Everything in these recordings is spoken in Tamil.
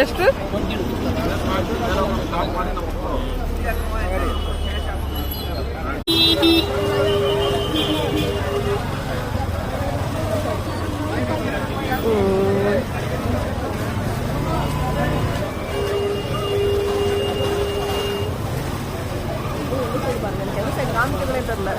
ಎಷ್ಟು? காமிக்கிறதுனே தெரியல.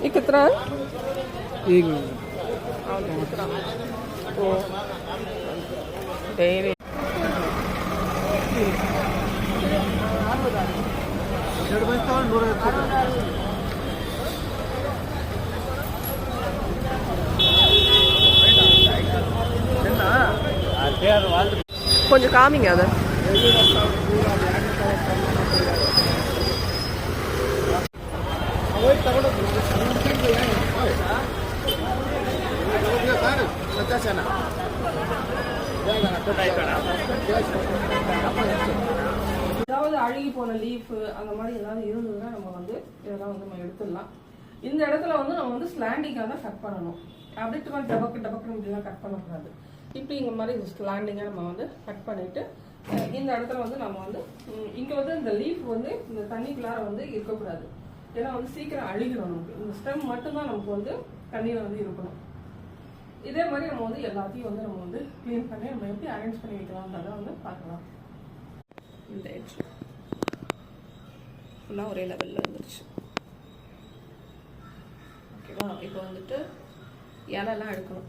ये कितना है? 1 मिनट। डेयरी கொஞ்சம் காமிங்க அதை. ஏதாவது அழுகி போன லீஃப் அந்த மாதிரி ஏதாவது இருந்ததுன்னா நம்ம வந்து இதெல்லாம் வந்து நம்ம எடுத்துடலாம். இந்த இடத்துல வந்து நம்ம வந்து ஸ்லாண்டிங்காக தான் கட் பண்ணணும். அப்படியே டபக்கு டபக்கு இப்படிலாம் கட் பண்ணக்கூடாது. இப்படி இந்த மாதிரி ஸ்லாண்டிங்காக நம்ம வந்து கட் பண்ணிட்டு இந்த இடத்துல வந்து நம்ம வந்து இங்கே வந்து இந்த லீஃப் வந்து இந்த தண்ணிக்குள்ளார வந்து இருக்கக்கூடாது. ஏன்னா வந்து சீக்கிரம் அழுகிடும் நமக்கு. இந்த ஸ்டெம் மட்டும்தான் நமக்கு வந்து தண்ணியில் வந்து இருக்கணும். இதே மாதிரி நம்ம வந்து எல்லாத்தையும் வந்து நம்ம வந்து க்ளீன் பண்ணி நம்ம எப்படி அரேஞ்ச் பண்ணி வைக்கலாம்ன்றதை வந்து பார்க்கலாம். இந்த எட்ஜ் ஃபுல்லாக ஒரே லெவலில் வந்துருச்சு. ஓகேவா? இப்போ வந்துட்டு இலைலாம் எடுக்கணும்.